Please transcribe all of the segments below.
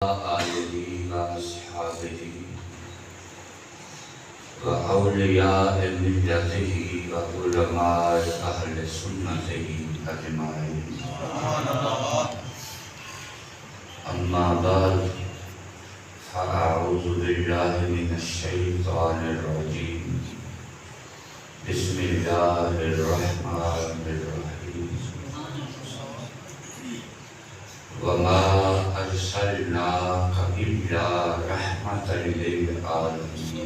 آلہ وأصحابہ وأولیاء ملتہ وعلماء اہل سنتہ اجمعین۔ اما بعد فاعوذ باللہ من الشیطان الرجیم۔ بسم اللہ الرحمن الرحیم۔ وما ارسلناک الا رحمۃ للعالمین۔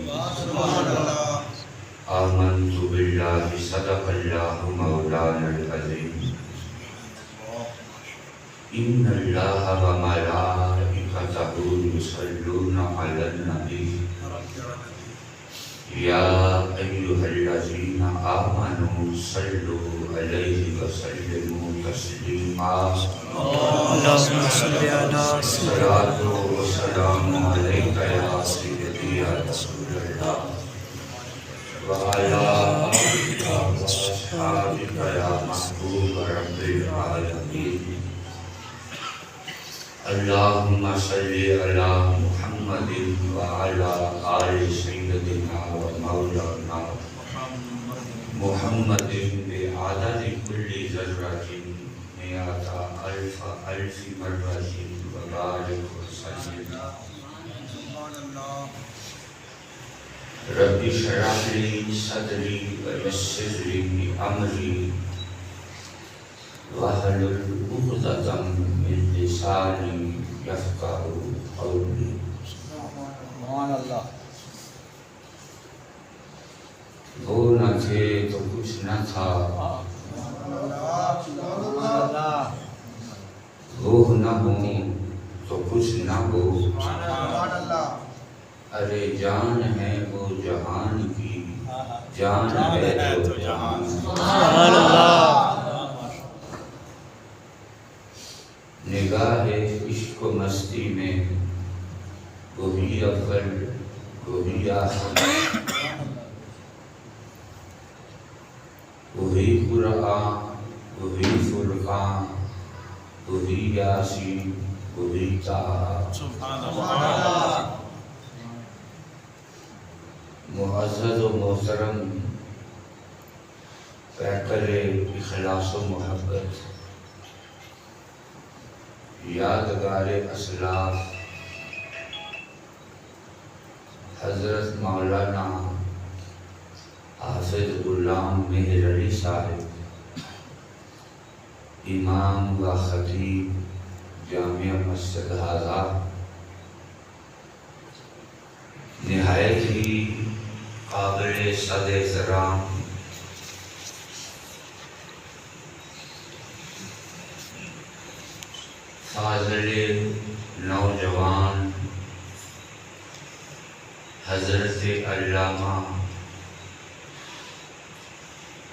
آمنت باللہ صدق اللہ مولانا العظیم۔ ان اللہ وملائکتہ یصلون علی النبی یا ایھا الذین آمنوا صلوا علیہ وسلموا تسلیما۔ اللهم صل على الصلاۃ والسلام علیک یا سیدی یا رسول اللہ وعلی آلک واصحابک یا محبوب رب العالمین۔ اللہم صلی علی محمد وعلی آل سیدنا و مولانا محمد بعدد کل ذرۃ مئۃ الف الف مرۃ وبارک وسلم۔ رب اشرح لی صدری ویسر لی امری واحلل عقدۃ من لسانی یفقہوا قولی۔ سبحان اللہ۔ وہ نہ تھے تو کچھ نہ تھا، وہ نہ ہوں تو کچھ نہ ہو، ارے جان ہے وہ جہان کی، جان ہے تو جہان۔ سبحان اللہ۔ نگاہ عشق و مستی میں وہی اول وہی آخر، وہی قرآن وہی فرقان وہی یاسین وہی طٰہٰ۔ معزز و محترم پیکر اخلاص و محبت، یادگار اسلاف حضرت مولانا حافظ غلام مہر علی صاحب، امام و خطیب جامع مسجد ھذا، نہایت ہی قابل صد احترام فاضل نوجوان حضرت علامہ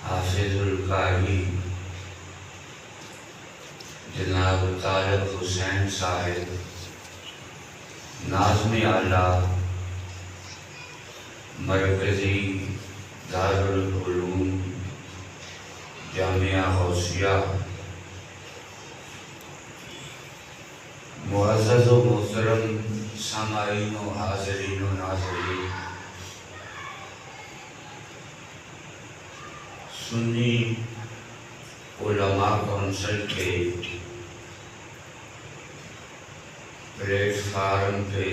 حافظ القاری جناب طالب حسین صاحب، ناظم اعلیٰ مرکزی دارالعلوم جامعہ غوثیہ، معزز و محترم سامعین و حاضرین و ناظرین، سنی علماء کونسل کے پلیٹ فارم پہ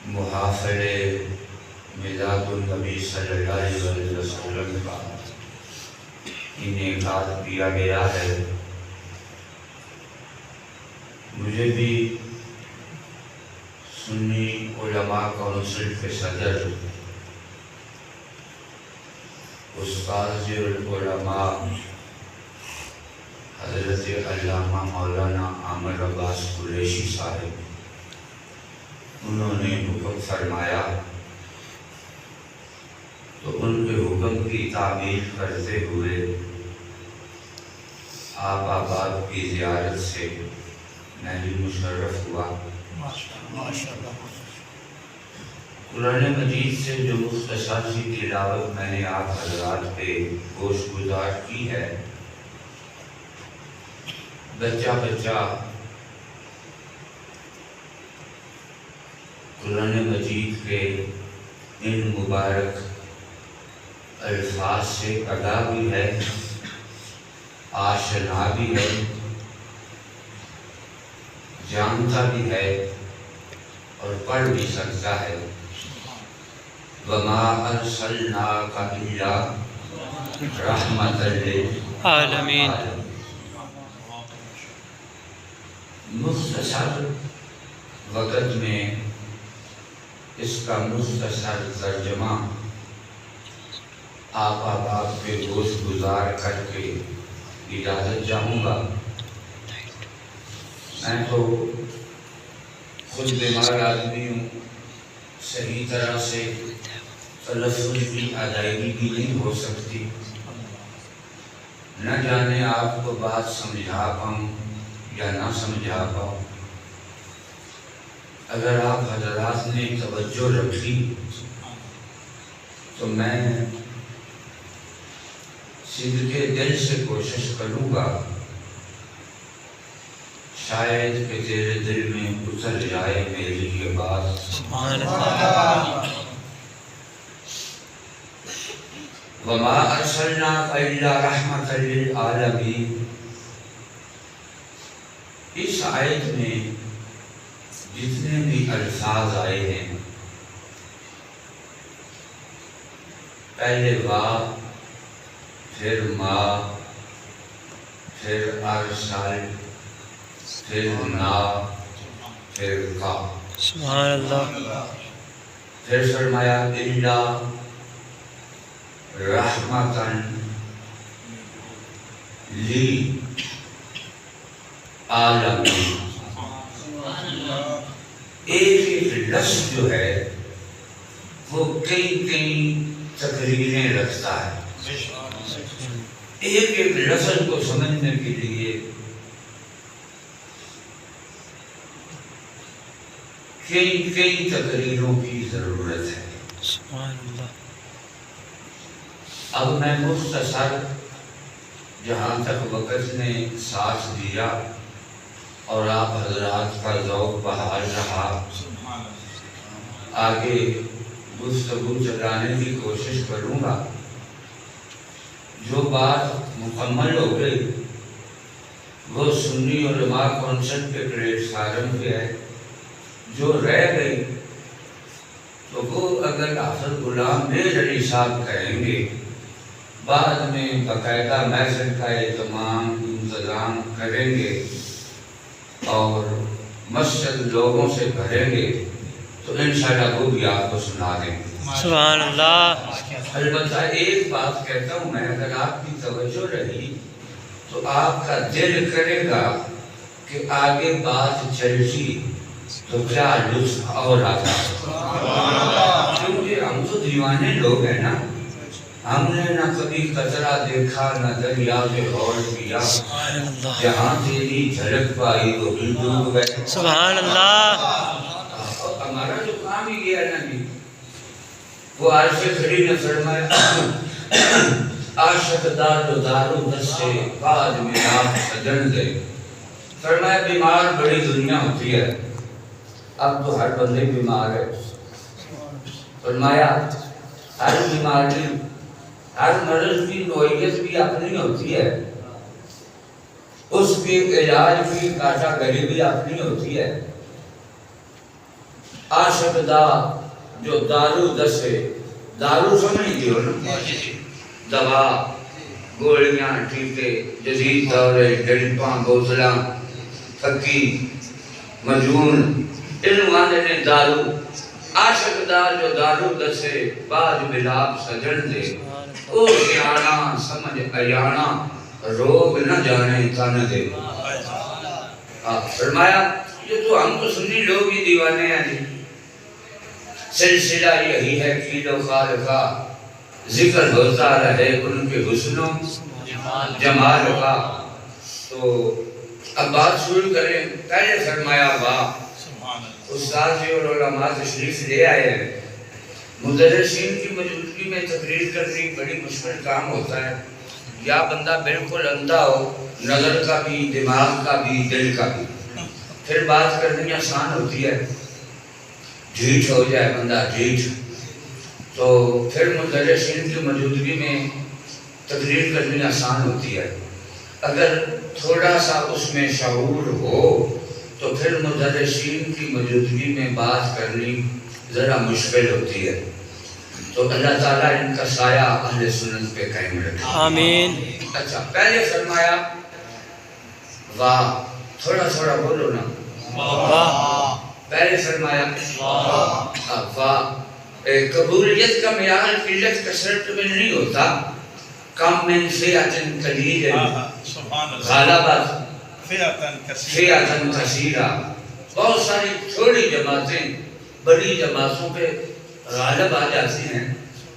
محافل میلاد النبی صلی اللہ علیہ وسلم کا انعقاد کیا گیا ہے۔ مجھے بھی سنی علماء کونسل کے صدر استاذ العلماء حضرت علامہ مولانا عامر عباس قریشی صاحب، انہوں نے حکم فرمایا تو ان کے حکم کی تعمیل کرتے ہوئے آپ آباد کی زیارت سے میں بھی مشرف ہوا۔ قرآن مجید سے جو مختصر سی تلاوت میں نے آپ حضرات پہ گوش گزار کی ہے، بچہ بچہ قرآن مجید کے ان مبارک الفاظ سے آگاہ بھی ہے، آشنا بھی ہے، جانتا بھی ہے اور پڑھ بھی سکتا ہے۔ وَمَا أَرْسَلْنَاكَ إِلَّا رَحْمَةً عالمین۔ مختصر وقت میں اس کا مختصر ترجمہ آپ احباب کے گوشت گزار کر کے اجازت چاہوں گا۔ میں تو خود بیمار آدمی ہوں، صحیح طرح سے تلفظ کی ادائیگی بھی نہیں ہو سکتی، نہ جانے آپ کو بات سمجھا پاؤں یا نہ سمجھا پاؤں۔ اگر آپ حضرات نے توجہ رکھی تو میں صدقے دل سے کوشش کروں گا، شاید کہ تیرے دل میں اتر جائے میری یہ بات۔ سبحان اللہ۔ وَمَا أَرْسَلْنَاكَ إِلَّا رَحْمَةً لِلْعَالَمِينَ۔ اس آیت میں جتنے بھی الفاظ آئے ہیں، پہلے وا، پھر ما، پھر ارسل، پھر نا، پھر کا، سبحان اللہ۔ پھر فرمایا الا رحمتاً لی عالمین۔ ایک ایک لفظ جو ہے وہ کئی تقریریں رکھتا ہے۔ ایک ایک لفظ کو سمجھنے کے لیے کئی تقریروں کی ضرورت ہے۔ سبحان اللہ۔ اب میں مختصر جہاں تک وقت نے ساتھ دیا اور آپ حضرات کا ذوق بحال رہا، آگے گفتگو چلانے کی کوشش کروں گا۔ جو بات مکمل ہو گئی وہ سنی علماء کونسل کے پلیٹ فارم پہ ہے، جو رہ گئی تو وہ اگر حافظ غلام میر علی صاحب کہیں گے، بعد میں باقاعدہ محفل کا انتظام کریں گے اور مسجد لوگوں سے بھریں گے تو انشاءاللہ وہ بھی آپ کو سنا دیں گے۔ سبحان اللہ۔ البتہ ایک بات کہتا ہوں میں، اگر آپ کی توجہ رہی تو آپ کا دل کرے گا کہ آگے بات چلتی تو کیا لطف اور آتا، کیونکہ ہم تو دیوانے لوگ ہیں نا، ہم نے نہ کبھی قطرہ دیکھا نہ دریا سے غور کیا، جہاں تیری جھلک پائی وہ دل ڈوب گئے۔ سبحان اللہ۔ ہمارا جو کام ہی گیا نا جی، وہ عرش کھڑی نے فرمایا عاشق دار و دارو دستے بعد میں آپ سجن دے۔ فرمایا بیمار بڑی دنیا ہوتی ہے، اب تو ہر بندے بیمار ہے۔ فرمایا ہر بیماری، ہر مرض کی نوعیت بھی اپنی ہوتی ہے، اس کے علاج کی کاشا گری بھی اپنی ہوتی ہے۔ عاشق دا جو دارو دسے، دارو سمجھ گئے ہو نا، دوا، گولیاں، ٹیکے، جدید دورے، ڈرپاں، بوتلاں، پھکی، مجون، علم آنے نے دارو، عاشق دا جو دارو دسے بعد ملاب سجن دے۔ او سیانا سمجھ ایانا روگ نہ جانے تن دے۔ فرمایا یہ تو ہم تو سنی لوگ ہی دیوانے ہیں جی، سلسلہ یہی ہے کیلو خالقہ، ذکر ہوتا رہے ان کے حسن و جمال کا۔ تو اب بات شروع کریں۔ پہلے فرمایا واہ، استاد جی اور علماء تشریف لے آئے ہیں۔ مدرسین کی موجودگی میں تقریر کرنی بڑی مشکل کام ہوتا ہے، یا بندہ بالکل اندھا ہو، نظر کا بھی، دماغ کا بھی، دل کا بھی، پھر بات کرنی آسان ہوتی ہے. جھیٹ ہو جائے بندہ جھیٹ، تو پھر مدرسین کی موجودگی میں تقریر کرنی آسان ہوتی ہے. اگر تھوڑا سا اس میں شعور ہو تو پھر مدرسین کی موجودگی میں بات کرنی ذرا مشکل ہوتی ہے. تو اللہ تعالیٰ ان کا سایہ اہل سنت پہ قائم رکھے. آمین. اچھا، پہلے فرمایا واہ، تھوڑا تھوڑا بولو نا. واہ. پہلے فرمایا واہ. قبولیت کا معیار قلت کثرت میں نہیں ہوتا. کم من فئۃ قلیل غلبت فئۃ کثیرہ. بہت ساری چھوٹی جماعتیں بڑی جماعتوں پہ غالب آ جاتی ہیں.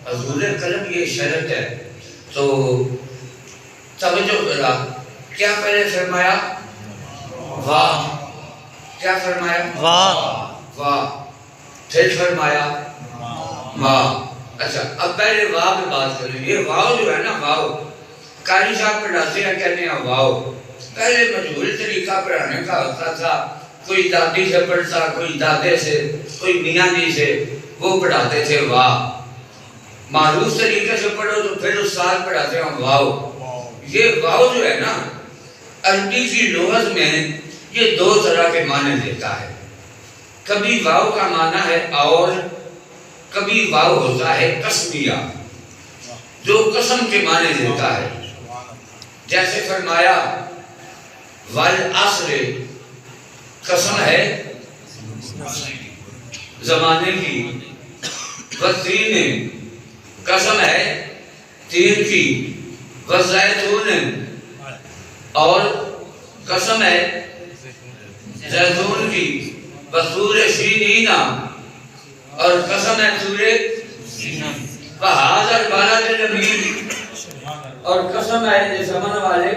حضور قلم یہ شرط ہے. تو توجہ کرا، کیا پہلے فرمایا واہ، کیا فرمایا واہ. واہ، پھر فرمایا واہ. اچھا، اب پہلے واہ پہ بات کریں. یہ واو جو ہے نا، واو قاری صاحب پڑھاتے ہیں، کہتے ہیں واو. پہلے مجہول طریقہ پڑھانے کا ہوتا تھا. کوئی دادی سے پڑھتا، کوئی دادے سے، کوئی میاں جی سے، وہ پڑھاتے تھے واہ. معروف طریقے سے پڑھو تو پھر استاد پڑھاتے ہیں واو. یہ واو جو ہے نا، عربی کی لغت میں یہ دو طرح کے معنی دیتا ہے. کبھی واو کا معنی ہے اور، کبھی واو ہوتا ہے قسمیہ، جو قسم کے معنی دیتا ہے. جیسے فرمایا والعصر، قسم ہے زمانے کی. والتین، قسم ہے تین کی. والزیتون، اور قسم ہے زیتون کی. وطور سینین، اور قسم ہے طور وہذا البلد الامین، اور قسم ہے اس زمانے والے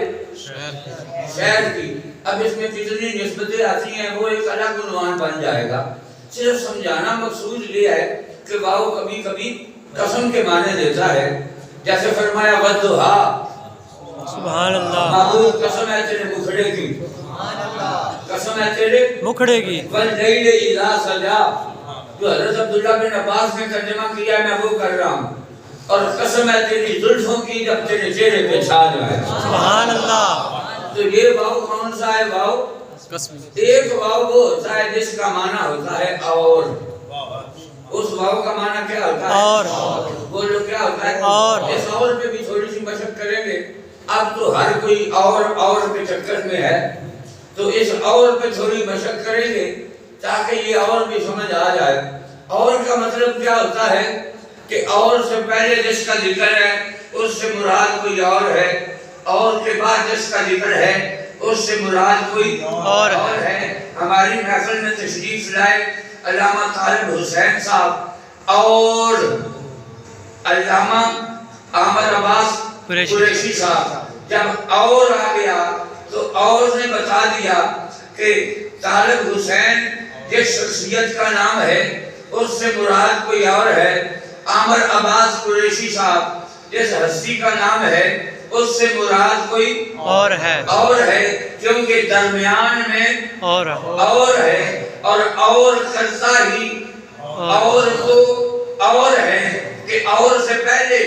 شہر کی. اب اس میں کتنی نسبتیں آتی ہیں وہ ایک الگ عنوان بن جائے گا. صرف سمجھانا مقصود یہ ہے کہ واو کبھی کبھی قسم کے معنی دیتا ہے. جیسے فرمایا والضحیٰ، سبحان اللہ. معبود قسم ہے تیرے مکھڑے کی، قسم ہے تیرے مکھڑے کی. واللیل اذا سجا، جو حضرت عبداللہ بن عباس نے ترجمہ کیا ہے میں وہ کر رہا ہوں. اور قسم ہے تیری زلفوں کی جب تیرے چہرے پہ چھا جائے. سبحان اللہ. تو یہ واو کون سا ہے؟ واو ایک واو وہ ہوتا ہے جس کا معنی ہوتا ہے اور. اس واو کا معنی کیا ہوتا ہے؟ اور. بولو کیا ہوتا ہے؟ اور. اس اور پہ بھی تھوڑی سی مشق کریں گے. اب تو ہر کوئی اور کے چکر میں ہے، تو اس اور پہ تھوڑی مشق کریں گے تاکہ یہ اور بھی سمجھ آ جائے. اور کا مطلب کیا ہوتا ہے کہ اور سے پہلے جس کا ذکر ہے اس سے مراد کوئی اور ہے، اور کے بعد جس کا ذکر ہے اس سے مراد کوئی اور ہے. ہماری محفل میں تشریف لائے علامہ طالب حسین صاحب اور علامہ احمد عباس قریشی صاحب. جب اور آ گیا تو اور نے بتا دیا کہ طالب حسین جس شخصیت کا نام ہے اس سے مراد کوئی اور ہے. احمد عباس قریشی صاحب جس ہستی کا نام ہے اس سے مراد کوئی اور ہے کیونکہ درمیان میں اور ہے، اور کرتا ہی اور کو اور ہے کہ اور سے پہلے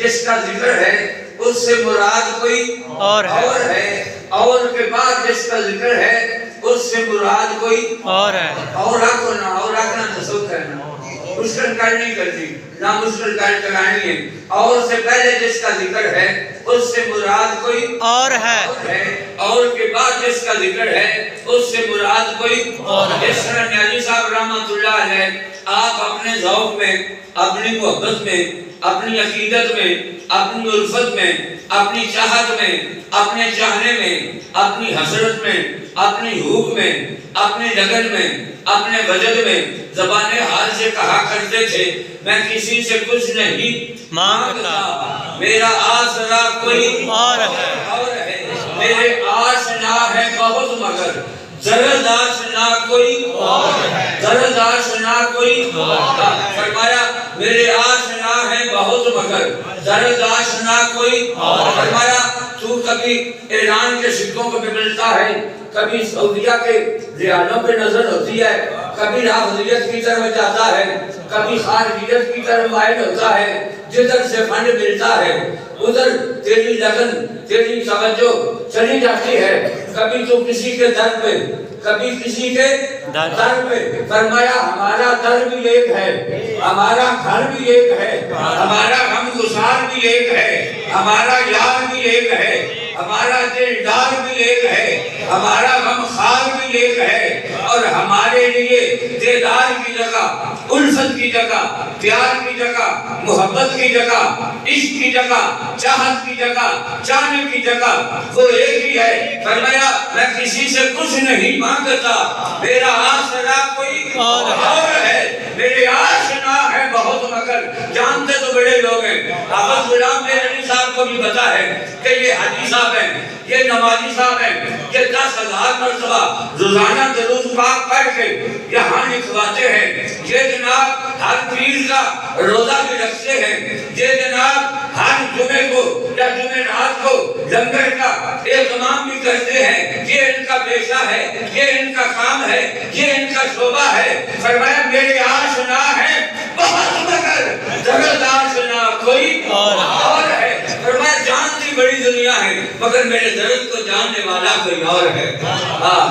جس کا ذکر ہے اس سے مراد کوئی اور ہے، اور کے بعد جس کا ذکر ہے اس سے مراد کوئی اور ہے. اور رکھو نا، اور رکھنا تو سب کرنا، مشکل کر نہیں کرتی نہ مشکل کر کرانی ہے. اور سے پہلے جس کا ذکر ہے اس سے مراد کوئی اور ہے، اور کے بعد جس کا ذکر ہے اس سے مراد کوئی اور ہے. جس طرح نیازی صاحب رحمۃ اللہ علیہ آپ اپنے ذوق میں، اپنی محبت میں، اپنی عقیدت میں، اپنی الفت میں، اپنی چاہت میں، اپنے چاہنے میں، اپنی حسرت میں، اپنی بھوک میں، اپنی لگن میں، اپنے وجد میں زبان حال سے کہا کرتے تھے میں کسی سے کچھ نہیں مانگتا، میرا آسرا کوئی اور ہے، میرے آشنا ہے بہت مگر زرد آشنا کوئی اور ہے، زرد آشنا کوئی اور ہے. فرمایا میرے آشنا ہے بہت مگر زرد آشنا کوئی اور ہے. فرمایا تو کبھی ایران کے سکوں کو ملتا ہے، کبھی سعودیہ کے ریالوں پہ نظر ہوتی ہے، کبھی رافضیت کی طرف جاتا ہے، کبھی خارجیت کی طرف مائل ہوتا ہے۔ جدھر سے فنڈ ملتا ہے ادھر تیری لگن، تیری توجہ چلی جاتی ہے۔ کبھی تو کسی کے در پہ، کبھی کسی کے در پہ۔ فرمایا ہمارا در بھی ایک ہے، ہمارا گھر بھی ایک ہے، ہمارا غمگسار بھی ایک ہے، ہمارا یار بھی ایک ہے، ہمارا دلدار بھی ایک ہے، ہمارا غمخوار بھی ایک ہے، اور ہمارے لیے دیدار کی جگہ، الفت کی جگہ، پیار کی جگہ، محبت کی جگہ، عشق کی جگہ، چاہت کی جگہ، چاہنے کی جگہ وہ ایک ہی ہے۔ فرمایا میں کسی سے کچھ نہیں مانگتا، میرا آسرا کوئی اور ہے، میرے آشنا ہے بہت مگر جانتے تو بڑے لوگ ہیں۔ حافظ غلام میرے علی صاحب کو بھی پتا ہے کہ یہ حدیث صاحب ہیں، یہ نمازی صاحب ہیں، یہ 10,000 مرتبہ روزانہ درود پاک پڑھ کے یہاں لکھواتے ہیں۔ یہ جناب ہر پیر کا روزہ بھی رکھتے ہیں، یہ جناب ہر جمعے کو یا جمعے رات کو لنگر کا اہتمام بھی کرتے ہیں۔ یہ ان کا پیشہ ہے، یہ ان کا کام ہے، یہ ان کا شعبہ ہے۔ فرمایا میرے آشنا ہے بہت مگر جگت آشنا کوئی اور ہے۔ فرمایا جانتی بڑی دنیا ہے مگر میرے درد کو جاننے والا کوئی اور ہے۔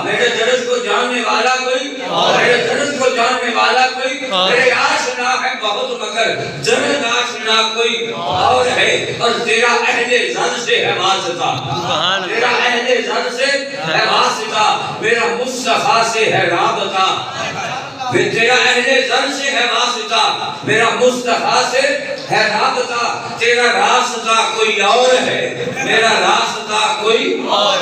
میرے درد کو جاننے والا کوئی، میرے درد کو جاننے والا کوئی، میرے آشنا ہے بہت مگر درد آشنا کوئی اور ہے۔ اور تیرا اہل زر سے ہے واسطہ، تیرا اہل زر سے ہے واسطہ، میرا مصطفیٰ سے ہے رابطہ۔ تیرا اہل زر سے ہے واسطہ، میرا مصطفیٰ سے ہے رابطہ۔ تیرا راستہ کوئی اور ہے، میرا راستہ کوئی اور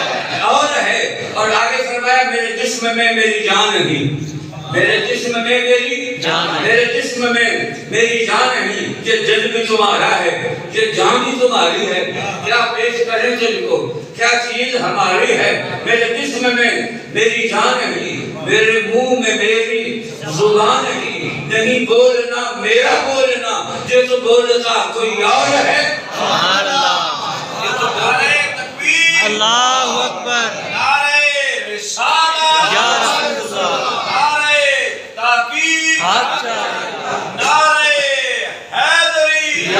ہے۔ اور آگے فرمایا میرے جسم میں میری جان نہیں، میرے جسم میں میری جان، میرے جسم میں میری جان نہیں۔ یہ دل بھی تمہارا ہے، یہ جان بھی تمہاری ہے۔ کیا پیش کریں تجھ کو، کیا چیز ہماری ہے۔ میرے جسم میں میری جان نہیں، میرے منہ میں میری زبان نہیں۔ نہیں بولنا میرا بولنا، یہ تو بولتا کوئی اور ہے۔ سبحان اللہ، یہ تو نعرہ تکبیر، اللہ اکبر، نعرہ رسالت، یا رسول اللہ، نعرہ تحقیق، نعرہ حیدری،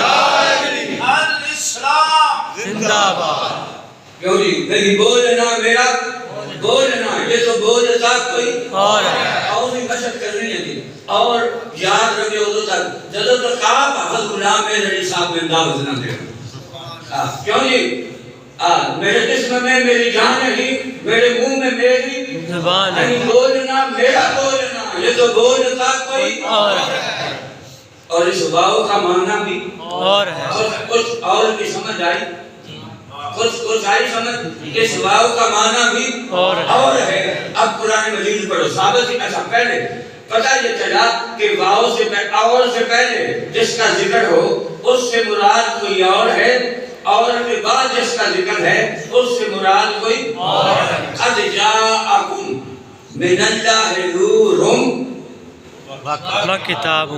الاسلام زندہ باد۔ کیوں جی نہیں بولنا میرا بولنا، یہ تو بولتا کوئی اور ہے۔ اور بھی مشق کرنی ہے جی۔ اور یاد رکھے ادھر تک جدو تک آپ حافظ غلام میرے علی صاحب میں دعوت نہ دے۔ کیوں جی میرے جسم میں میری جان نہیں، میرے منہ میں میری زبان ہے، نہیں بولنا میرا بولنا، یہ تو بولتا کوئی اور ہے، اور اس واو کا معنی بھی اور ہے، کچھ اور بھی سمجھ آئی، کچھ آئی سمجھ۔ اس واو کا معنی بھی اور ہے۔ اب قرآن مجید پڑھو، ثابت ہی ایسا پہلے پتہ یہ چلا کہ واو سے اور سے پہلے جس کا ذکر ہو اس سے مراد کوئی اور ہے، اور کے بعد جس کا ذکر ہے اس سے مراد کوئی اور ہے۔ قد جاءکم من اللہ نور و کتاب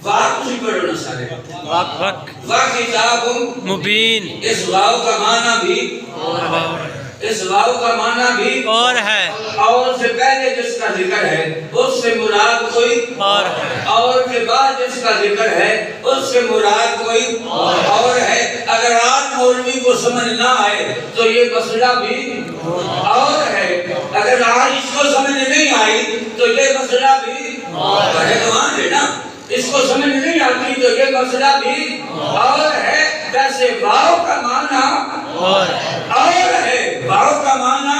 واقعی پڑھو نا سارے، وَكِتَابٌ مبین، اس واو کا معنی بھی، اس واو کا معنی بھی اور ہے، اور سے پہلے جس کا ذکر ہے اس سے مراد کوئی اور ہے، اور کے بعد جس کا ذکر ہے اس سے مراد کوئی اور ہے۔ اگر آج مولوی کو سمجھ نہ آئے تو یہ مسئلہ بھی اور ہے، اگر آج اس کو سمجھ نہیں آئی تو یہ مسئلہ بھی اور ہے نا۔ اس کو سمجھ نہیں آتی تو یہ مسئلہ بھی اور ہے۔ جیسے واو کا معنی اور ہے، واو کا معنی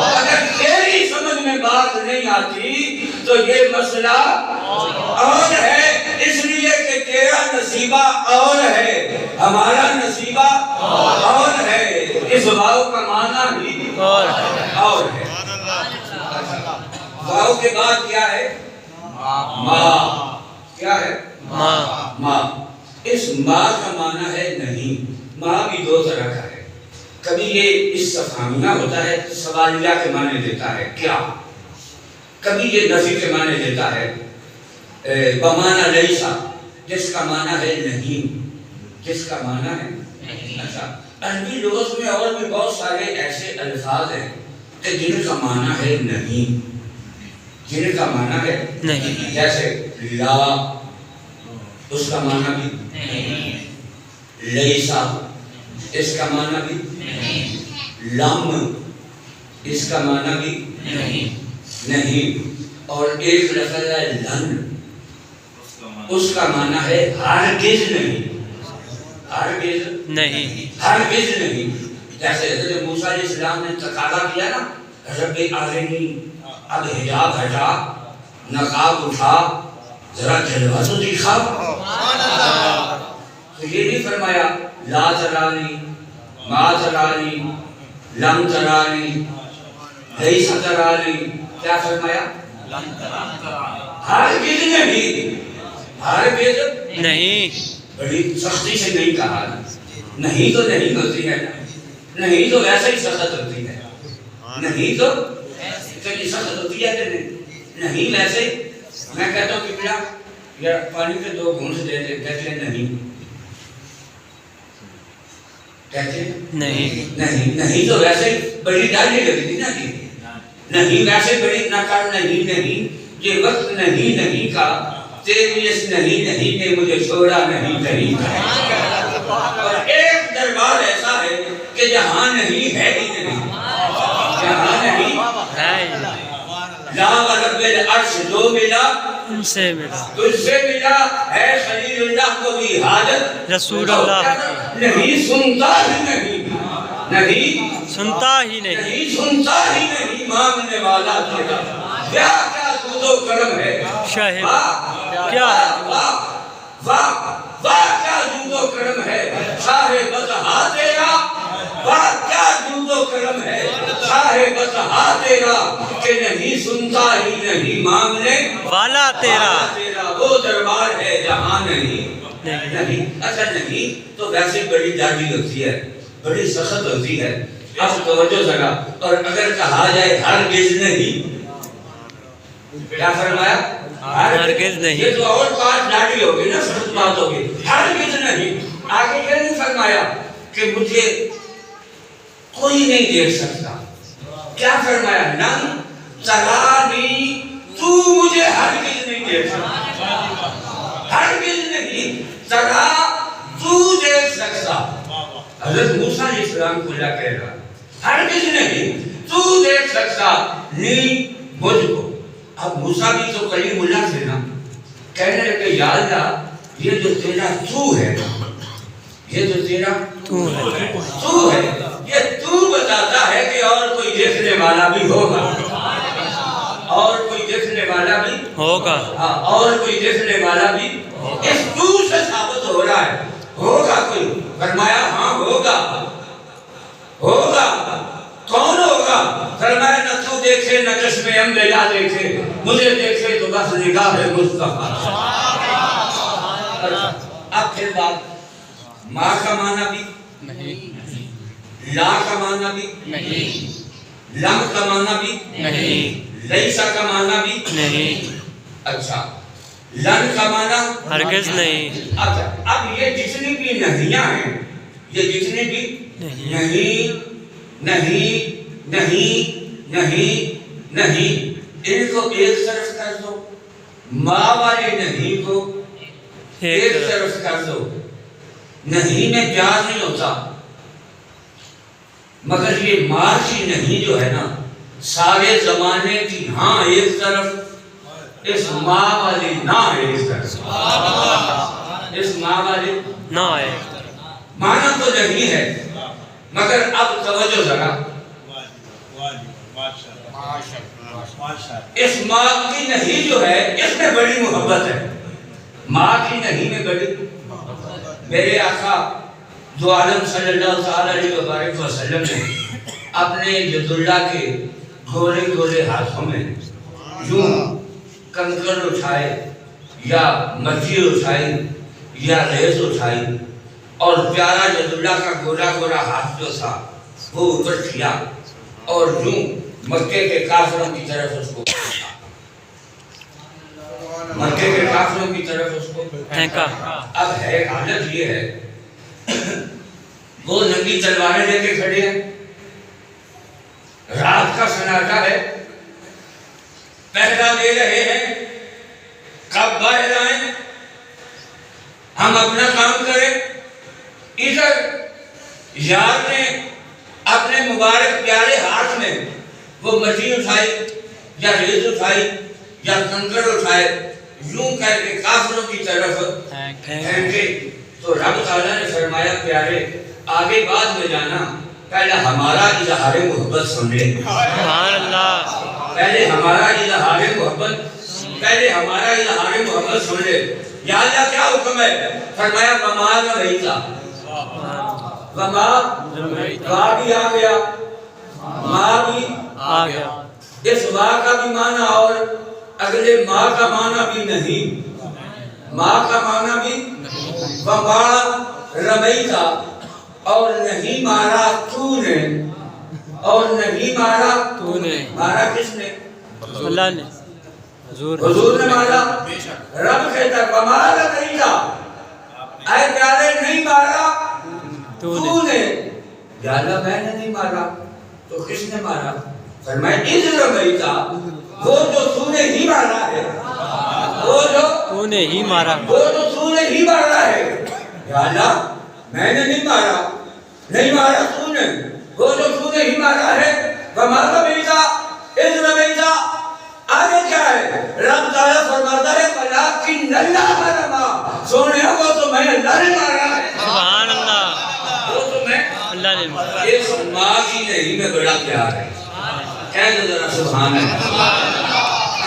اگر تیری سمجھ میں بات نہیں آتی تو یہ مسئلہ اور ہے، اس لیے کہ تیرا نصیبہ اور ہے، ہمارا نصیبہ اور ہے۔ اس واو کا معنی بھی اور ہے۔ واو کے بعد کیا ہے؟ ماں۔ کیا ہے؟ ماں۔ اس ماں کا معنی ہے نہیں۔ ماں بھی دو طرح کا ہے، کبھی یہ استفہامیہ ہوتا ہے، سوالیہ کے معنی دیتا ہے کیا، کبھی یہ نفی کے معنی دیتا ہے بمعنی لیسا، جس کا معنی ہے نہیں، جس کا معنی ہے اچھا عربی لغت میں اور بھی بہت سارے ایسے الفاظ ہیں کہ جن کا معنی ہے نہیں، جن کا معنی ہے نہیں، جیسے لا، اس کا معنی بھی نہیں، لیسا، اس کا معنی بھی لم، اس کا معنی بھی نہیں، اور ایک لفظ ہے لن، اس کا معنی ہے ہرگز نہیں، ہرگز نہیں، ہرگز نہیں۔ جیسے حضرت موسیٰ علیہ السلام نے تقاضا کیا نا، رب آرنی، اب حجاب ہٹا، نقاب اٹھا، ذرا جلوہ تو دکھا۔ تو یہ نہیں فرمایا لا ترانی، ما ترانی، لم ترانی، لیس ترانی، کیا فرمایا؟ ہرگز نہیں، ہرگز نہیں، بڑی سختی سے نہیں کہا، نہیں تو نہیں ہوتی ہے، نہیں تو ویسے ہی سخت ہوتی ہے، نہیں تو اتنی سخت ہوتی ہے کہ نہیں ویسے میں کہتا ہوں کہ بیٹا یا پانی کے 2 گھونٹ دے دے، کہتے ہیں نہیں، کہتے ہیں نہیں، نہیں تو ویسے بڑی ڈالی لگی تھی نا جی، نہیں ویسے بڑی نہ کر نہیں، یہ وقت نہیں کا، تیری اس نہیں نے مجھے چھوڑا نہیں کہیں کا، اور ایک دربار ایسا ہے کہ جہاں نہیں ہے ہی نہیں، جہاں نہیں، لا ورب العرش جو ملا ان سے ملا، تجھ سے ملا ہے خلیل اللہ کو بھی حاجت، رسول اللہ نہیں سنتا ہی نہیں سنتا ہی نہیں، نہیں سنتا ہی نہیں مانگنے والا تیرا، کیا جود و کرم ہے، شاہد واہ کیا ہے، واہ واہ واہ کیا جود و کرم ہے، شاہ بطحا تیرا، واہ کیا جود و کرم ہے، شاہ بطحا تیرا، کہ نہیں سنتا ہی نہیں مانگنے والا تیرا، وہ دربار ہے جہاں نہیں، اچھا نہیں تو ویسے بڑی ڈاڈی ہوتی ہے، بڑی سخت ہوتی ہے، اب توجہ ذرا، اور اگر کہا جائے ہرگز نہیں، کیا فرمایا؟ ہرگز نہیں، یہ تو اور بات ڈاڈی ہوگی نا، سخت بات ہوگی، ہرگز نہیں، آگے کیا نہیں فرمایا کہ مجھے کوئی نہیں دیکھ سکتا، کیا فرمایا؟ نن ترانی، تو مجھے ہرگز نہیں دیکھ سکتا، ہرگز نہیں ترا تو دیکھ سکتا، حضرت موسیٰ علیہ السلام کو اللہ کہہ رہا ہرگز نہیں تو دیکھ سکتا نہیں مجھ کو۔ اب موسیٰ بھی تو کلیم اللہ تھے نا، کہنے لگے یا اللہ یہ جو تیرا تو ہے، یہ جو تیرا تو ہے، یہ تو بتاتا ہے کہ اور کوئی دیکھنے والا بھی ہوگا، اور کوئی دیکھنے والا بھی ہوگا، اور کوئی دیکھنے والا بھی، اس تو سے ثابت ہو رہا ہے ہوگا کوئی، فرمایا ہاں ہوگا، ہوگا، کون ہوگا؟ فرمایا نہ تو دیکھے نہ چشم انبیاء دیکھے، مجھے دیکھے تو بس نگاہ مصطفیٰ۔ اب پھر بات، ماں کا معنی بھی نہیں، لا کا معنی بھی نہیں، لم کا معنی بھی نہیں، لیسا کا معنی بھی نہیں، اچھا لن کا معنی ہرگز نہیں، اچھا اب یہ جتنی بھی نہیاں ہیں، یہ جتنی بھی نہیں ان کو ایک طرف کر دو، ماں والے نہیں کو ایک طرف کر دو، نہیں میں پیار نہیں ہوتا، مگر یہ ماں کی نہیں جو ہے نا سارے زمانے کی ہاں ایک طرف، اس ماں والی نہ ایک طرف، اس ماں والی نہ ہے، معنی تو نہیں ہے، مگر اب توجہ ذرا، اس ماں کی نہیں جو ہے اس میں بڑی محبت ہے، ماں کی نہیں میں بڑی، میرے آقا دو عالم صلی اللہ علیہ وسلم نے اپنے ید اللہ کے گھولے گھولے ہاتھوں میں یوں کنکر اٹھائے یا مٹی اٹھائی یا ریت اٹھائی اور پیارا ید اللہ کا گھولا گھولا ہاتھ جو تھا وہ اوپر کیا اور یوں مکے کے کافروں کی طرف اس کو مکے کے کافروں کی طرف اس کو پھینکا۔ اب ہے حالت یہ ہے وہ ننگی تلواریں لے کے کھڑے ہیں، رات کا سناٹا ہے، پہرا دے رہے ہیں، کب باہر آئیں، ہم اپنا کام کریں۔ ادھر یار نے اپنے مبارک پیارے ہاتھ میں وہ مٹی اٹھائی یا ریت اٹھائی یا کنکر اٹھائے، یوں کر کے کافروں کی طرف پھینکے، تو رب تعالیٰ نے فرمایا پیارے آگے بعد میں جانا، پہلے ہمارا اظہار محبت سن لے، سبحان اللہ، پہلے ہمارا اظہار محبت، پہلے ہمارا اظہار محبت سن لے۔ یا اللہ کیا حکم ہے؟ فرمایا وما رمیتا، وما وا بھی آ گیا، ما بھی آ گیا، اس وا کا بھی معنی اور اگلے ماں کا معنی بھی نہیں، ماں کا معنی بھی وما رمیتا، اور نہیں مارا تو نے، اور نہیں مارا تو نے، مارا کس نے؟ اللہ نے، حضور نے مارا۔ رب کہتا ہے وما رمیتا، اے پیارے نہیں مارا تو نے۔ یا اللہ میں نے نہیں مارا تو کس نے مارا؟ فرمایا اذ رمیتا، وہ جو تو نے ہی مارا ہے، وہ جو تو نے ہی مارا، وہ جو تو نے ہی مارا ہے۔ یا اللہ میں نے نہیں مارا، نہیں مارا تو نے، وہ جو تو نے ہی مارا ہے۔ وما رمیتا اذ رمیتا، آگے کیا ہے؟ رب تعالیٰ فرماتا ہے ولیکن اللہ رما، سونے وہ تو میں اللہ نے مارا ہے، سبحان اللہ، وہ تو میں اللہ نے مارا، اس ماں کی نہیں میں بڑا پیار ہے، کہہ دو ذرا سبحان اللہ۔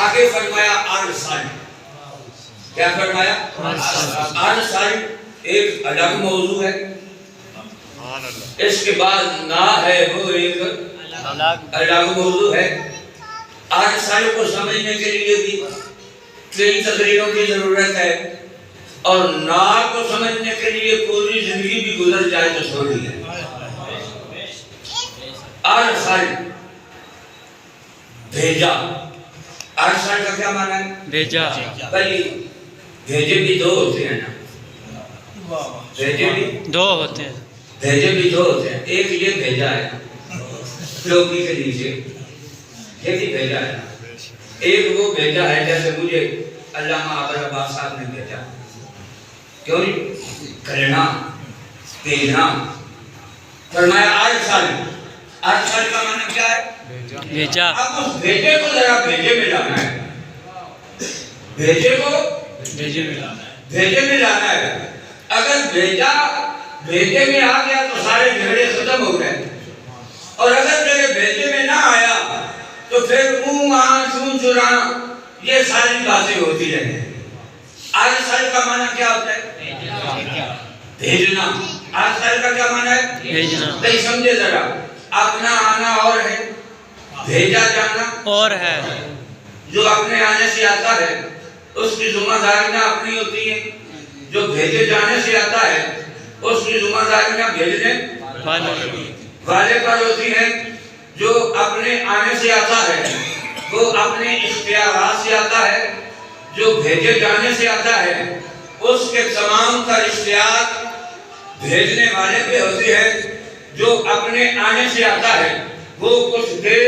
آگے فرمایا ارسل، کیا فرمایا؟ ارسل ایک الگ موضوع ہے، اس کے بعد نا ہے وہ ایک الگ موضوع ہے۔ ارسل کو سمجھنے کے لیے بھی کئی تقریروں کی ضرورت ہے، اور نا کو سمجھنے کے لیے پوری زندگی بھی گزر جائے تو تھوڑی ہے۔ ارسل بھیجا، ارسل کا کیا معنی ہے؟ بھیجا، بھائی بھیجے بھی دو ہوتے ہیں نا، بھیجے بھی دو ہوتے ہیں، بھیجے بھی دو ہوتے ہیں، ایک یہ بھیجا ہے ٹوپی کے نیچے، یہ بھی بھیجا ہے، ایک وہ بھیجا ہے جیسے مجھے علامہ عبد العباس صاحب نے بھیجا، کیوں نہیں کرنا بھیجنا۔ فرمایا ارسل، ارسل کا معنی کیا ہے؟ بھیجا، اب اس بھیجے کو ذرا بھیجے میں لانا ہے، بھیجے کو بھیجے میں لانا ہے، بھیجے میں لانا ہے۔ اگر بھیجا بھیجے میں آ گیا تو سارے جھگڑے ختم ہو گئے، اور اگر میرے بھیجے میں نہ آیا تو پھر منہ آن چون چرانا یہ ساری باتیں ہوتی رہیں۔ ارسل کا معنی کیا ہوتا ہے؟ بھیجنا۔ ارسل کا کیا معنی ہے؟ بھیجنا، نہیں سمجھے ذرا، اپنا آنا اور ہے، بھیجا جانا اور ہے، جو اپنے آنے سے آتا ہے اس کی ذمہ داریاں اپنی ہوتی ہیں، جو بھیجے جانے سے آتا ہے اس کی ذمہ داریاں بھیجنے والے پر ہوتی ہیں۔ جو اپنے آنے سے آتا ہے وہ اپنے اختیارات سے آتا ہے، جو بھیجے جانے سے آتا ہے اس کے تمام تر اختیار بھیجنے والے پہ ہوتے ہیں۔ جو اپنے آنے سے آتا ہے وہ کچھ دے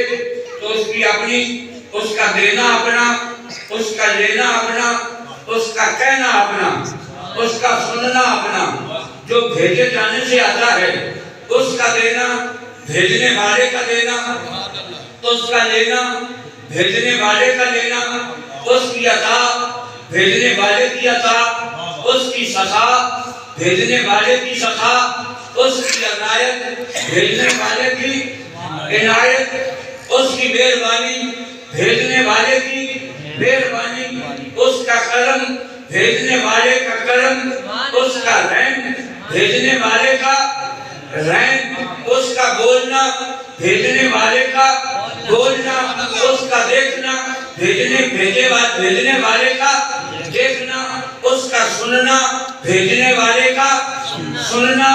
تو اس کی اپنی، اس کا دینا اپنا، اس کا لینا اپنا، اس کا کہنا اپنا، اس کا سننا اپنا۔ جو بھیجے جانے سے آتا ہے اس کا دینا بھیجنے والے کا دینا، اس کا لینا بھیجنے والے کا لینا، اس کی عطا بھیجنے والے کی عطا، اس کی سخا بھیجنے والے کی سخا، اس کی عنایت بھیجنے والے کی عنایت، اس کی مہربانی بھیجنے والے کی مہربانی، اس کا کرم بھیجنے والے کا کرم، اس کا رحم بھیجنے والے کا رحم، اس کا بولنا بھیجنے والے کا بولنا، اس کا دیکھنا بھیجنے والے کا دیکھنا، اس کا سننا بھیجنے والے کا سننا۔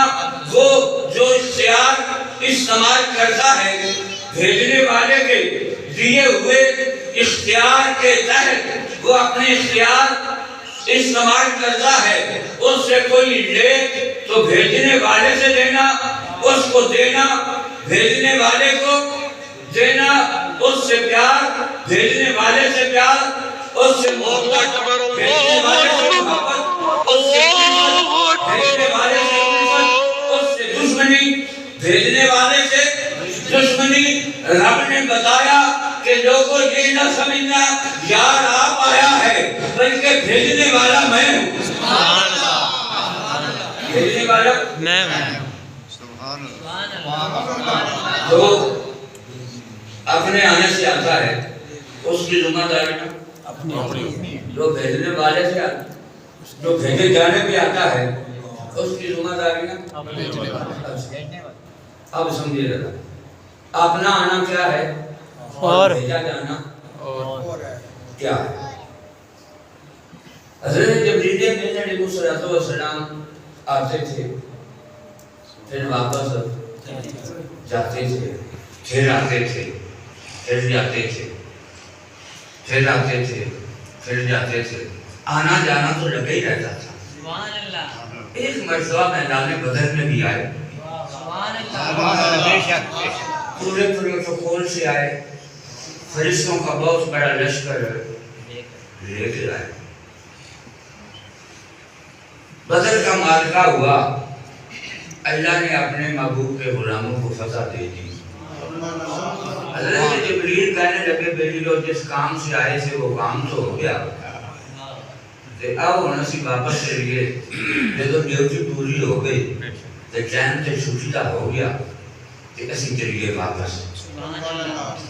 وہ جو اختیار استعمال کرتا ہے بھیجنے والے کے دیے ہوئے اختیار کے تحت وہ اپنے اختیار استعمال کرتا ہے، اس سے کوئی لے تو بھیجنے والے سے لینا، اس کو دینا، بھیجنے والے کو دینا، اس سے پیار، بھیجنے والے سے پیار، اس سے محبت، بھیجنے والے سے محبت، اس سے الفت، بھیجنے والے سے الفت، اس سے دشمنی، بھیجنے والے سے دشمنی۔ رب نے بتایا کہ لوگوں یہ نہ سمجھنا یار آپ آیا ہے، بلکہ بھیجنے والا میں ہوں۔ بھیجنے والا میں ہوں۔ جو اپنے آنے سے آتا ہے اس کی ذمہ داری نہ، جو بھیجنے والے سے آتا، جو بھیجے جانے بھی آتا ہے اس کی ذمہ داری نہ۔ اب سمجھیے ذرا، اپنا آنا کیا ہے اور بھیجا جانا کیا ہے؟ حضرت جبریل امین علیہ السلام آتے تھے، پھر واپس جاتے تھے، پھر آتے تھے، پھر جاتے تھے، پھر آتے تھے، پھر جاتے تھے، آنا جانا تو لگا ہی رہتا تھا۔ ایک مرتبہ میدان بدر میں بھی آئے، پورے پروٹوکول سے آئے، فرشتوں کا بہت بڑا لشکر لے کے آئے۔ بدر کا معرکہ ہوا، اللہ نے اپنے محبوب کے غلاموں کو فتح دے دی۔ حضرت جبریل کہنے لگے بیٹی لوگ جس کام سے آئے تھے وہ کام تو ہو گیا، اب ہونا سی واپس چلیے، جب ڈیوٹی پوری ہو گئی تو چین سے چھٹی کا ہو گیا کہ اسی چلیے واپس۔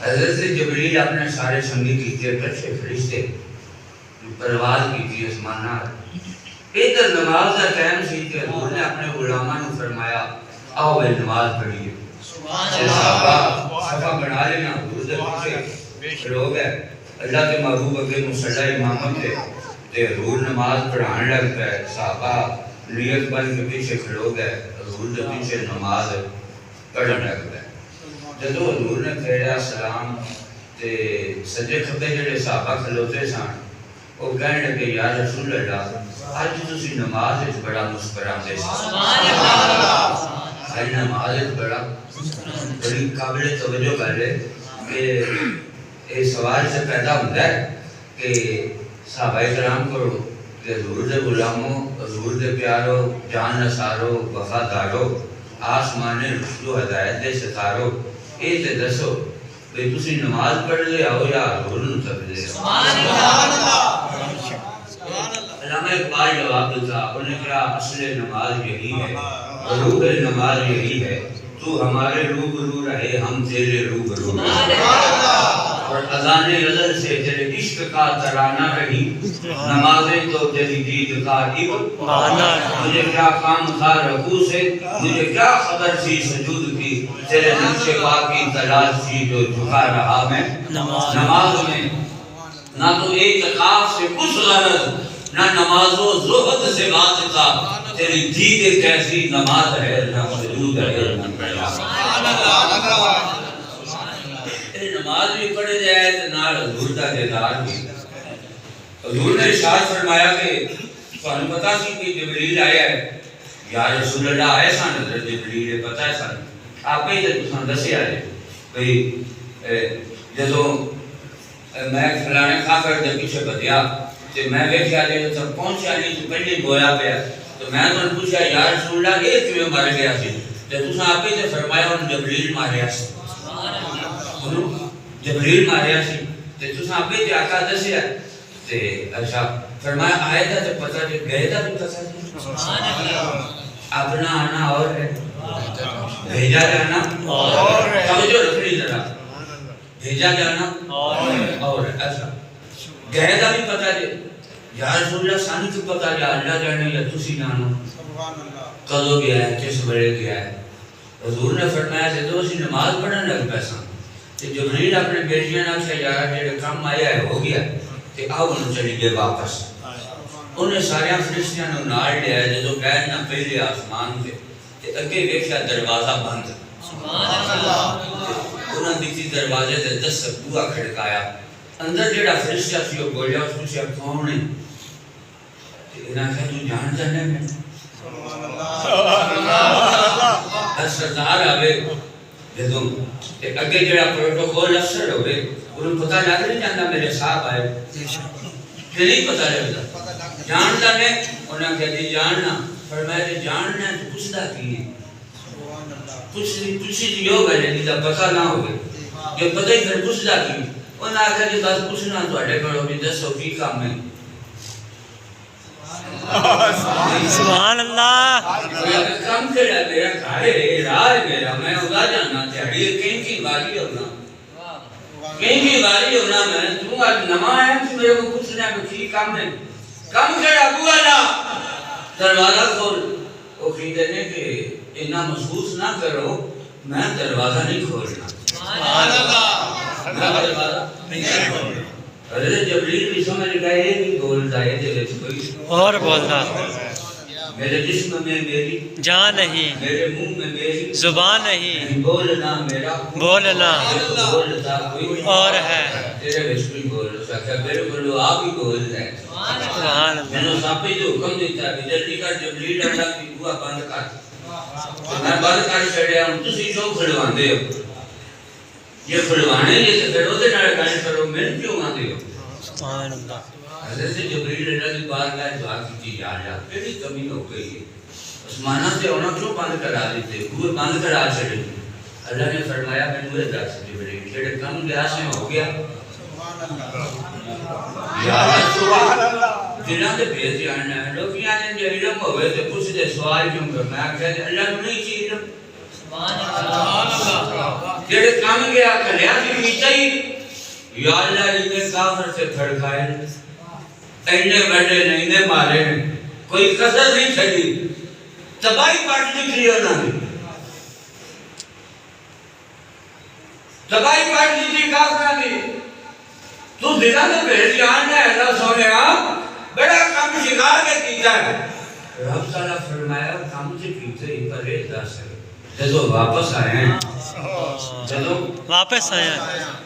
حضرت جبریل اپنے سارے سنگی کیتے، کچھے فرشتے پرواز کی تھی اسمانہ، ادھر نماز کا ٹائم سی کہ حضور نے اپنے غلاموں نے فرمایا آؤ بھائی نماز پڑھیے۔ صفا بنا لینا، حضور دے پیچھے لوگ ہے، اللہ کے محبوب اگے مصلی امامت ہے، تے حضور نماز پڑھان لگ پہ، صحابہ نیت بن کے پیچھے کھڑو گئے، حضور دے پیچھے نماز پڑھن لگ پہ۔ جدو حضور نے پھیرا سلام تے سجے کھبے جڑے صحابہ کھلوتے سن، وہ کہنے لگے یا رسول اللہ آج تسی نماز وچ بڑا مسکراندے سی، آج نماز وچ بڑی قابل توجہ گل ہے کہ یہ سوال سے پیدا ہوتا ہے کہ صحابہ کرام کو کہ حضور دے غلاموں، حضور دے پیارو، جان نثارو، وفادارو، آسمان رشد و ہدایت دے ستارو، اے تے دسو کہ تسی نماز پڑھ لے آؤ یا حضور نو تک لے آؤ؟ علامہ اقبال جواب دیتا، انہوں نے کہا اصل نماز یہی ہے، روح نماز یہی ہے، تو ہمارے روبرو رہے ہم تیرے روبرو رہے، اور اذان ازل سے تیرے عشق کا ترانہ رہی، نمازیں تو تیری دید کا ایک بہانہ، مجھے کیا کام تھا رکوع سے، مجھے کیا خبر تھی سجود کی، تیرے نقش پاک کی تلاش تھی جو جھکا رہا میں نماز میں، نہ تو اعتکاف سے کچھ غرض، نہ نماز و زہد سے واسطہ، تیری دید کیسی نماز ہے نہ سجود ہے نہ قیام۔ نماز بھی پڑھ جائے تو نال حضور کا دیدار بھی۔ حضور نے ارشاد فرمایا کہ تمہیں پتہ سی کہ جبریل آیا ہے؟ یا رسول اللہ آئے سن، حضرت جبریل پتہ ہے سن، آپ ہی تو تساں دسیا ہے بھئی جدوں میں فلانے کافر دے پیچھے بھجیا تے میں ویکھیا جے تو پہنچیا نہیں تو پہلے گویا پیا، تو میں انہوں نے پوچھا یا رسول اللہ یہ کیوں مر گیا سی؟ تے تساں آپ ہی تے فرمایا انہوں جبریل ماریا سی، جبریل ماریا سی، تے تساں آپ ہی تے آقا دسیا تے اچھا فرمایا آئے تھا تے پتہ تے گئے تھا بھی پتہ نہیں۔ اپنا آنا اور ہے، بھیجا جانا اور ہے، توجہ رکھنی ذرا، بھیجا جانا اور ہے۔ اچھا گئے دا بھی پتہ جے یا رسول اللہ سانو کی پتہ یا اللہ جانے یا تسی جانو کدو گیا ہے کس بڑے گیا ہے۔ حضور نے فرمایا جدو اسی نماز پڑھن لگ پیسا تے جبریل اپنے بیٹیاں نال سے یار جڑے کام آیا ہے ہو گیا تے آؤ انہوں چلی گئے واپس۔ انہیں سارے فرشتیاں نو نال لیا جدو گئے نہ پہلے آسمان تے اگے ویکھیا دروازہ بند، انہوں دیکھی دروازے تے 10 بوہا کھڑکایا، اندر جڑا فرشتہ سی وہ بولیا اس پوچھا کون ہے؟ انہاں کہا تو جان جانے میں سردار آوے جدوں اگے جڑا پروٹوکول افسر ہوئے انہوں پتہ لگ نہیں جاندہ میرے صاحب آئے کہ نہیں پتہ لگتا جانتا نے انہوں نے کہا جاننا فرمایا کہ جاننا ہے تو پوچھتا کی ہے پوچھی دیو گئے جیسا پتہ نہ ہوئے جو پتہ ہی پھر پوچھتا کی انہوں نے کہا کہ بس پوچھنا تو اٹھے کرو بھی 10 کی کام ہے سبحان اللہ کم کھڑا میرا گھر راج میرا میں ادا جانا چاہیے کہیں کی باری ہونا میں تو آج نما ہے تو میرے کو پوچھنا ہے کہ کام ہے کم کھڑا ابو اللہ دروازہ کھول وہ کہتے ہیں کہ اتنا محسوس نہ کرو میں دروازہ نہیں کھولنا سبحان اللہ میں دروازہ نہیں کھولنا حضرت جبریل بھی سمجھ گئے کہ بولتا ہے جب کوئی اور بولنا میرے جسم میں میری جان نہیں میرے منہ میں میری زبان نہیں بولنا میرا بولنا بولتا کوئی اور ہے تیرے بچی بول سکتا میرے بولو آپ ہی بول رہے ہیں سبحان اللہ میں نے ساپی جو حکم دیتا ہے جلدی کر جبریل اللہ کی بوا بند کر میں بند کر چھڑیا ہوں تسی کیوں کھلوان دے ہو یہ کھلوانے یہ تو پھر ہوتے نہ گانے کرو میں کیوں آتے ہو سبحان اللہ حضرت جبریل اللہ کی بار گئے دعا کی یا اللہ کیڑی کمی ہو گئی ہے آسمانہ سے ہونا کیوں بند کرا دیتے بوئے بند کرا چھڑے اللہ نے فرمایا میں نے دس جبریل جڑے کم گیا سے ہو گیا یا اللہ جنہاں دے بھیج جاننا ہے لوگ یہاں نے علم ہوئے تو کچھ دے سوال کیوں کر میں کہتے اللہ نے نہیں چیز علم جڑے کام گیا کلیا کی کیتا ہی یا اللہ انہیں کافر سے پھڑکائے انہیں بڑے نہیں مارے کوئی قصر نہیں چھڑی تباہی پاٹ لکھی انہوں نے تباہی پاٹ لکھی کافر نے تو دینا تو بھیج جاننا ہے اللہ سونے بڑا کام شکار کے کیتا ہے رب تعالیٰ فرمایا کام سے کیتے ہی پر ایک دس ہے جدو واپس آئے ہیں جدو واپس آیا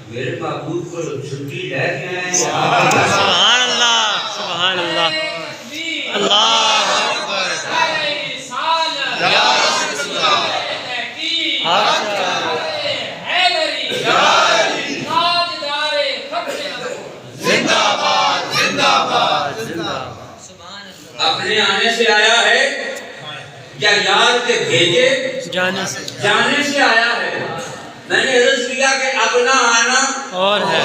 میرے معبود کو چھٹی لے کے آئے ہیں سبحان اللہ سبحان اللہ اللہ اکبر یا رسول اللہ اپنے آنے سے آیا ہے یا یار کے بھیجے جانے سے آیا ہے میں نے عرض کیا کہ اپنا آنا اور ہے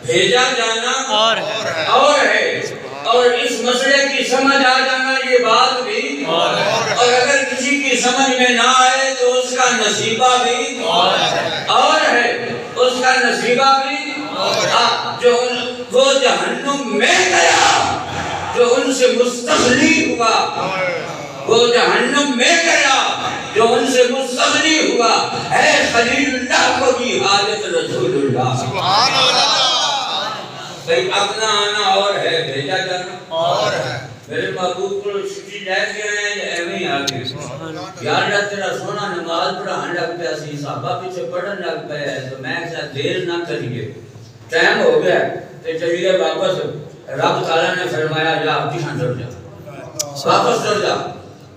بھیجا جانا اور ہے اور اس مسئلے کی سمجھ آ جانا یہ بات بھی اور اگر کسی کی سمجھ میں نہ آئے تو اس کا نصیبہ بھی اور ہے اس کا نصیبہ بھی جو وہ جہنم میں گیا جو ان سے مستغنی ہوا وہ جہنم میں گیا جو ان سے مستغنی ہوا اے خلیل اللہ کو بھی حاجت رسول اللہ سبحان اللہ بھئی اپنا آنا اور ہے بھیجا جانا اور ہے میرے محبوب کو چھٹی لے کے آئے ہیں ایویں ہی آگے یا اللہ تیرا سونا نماز پڑھان لگ پیا سی صحابہ پیچھے پڑھن لگ پیا ہے تو میں ایسا دیر نہ کریے ٹائم ہو گیا تو چلیے واپس رب تعالیٰ نے فرمایا جا اپنی خاندر جا واپس ڈر جا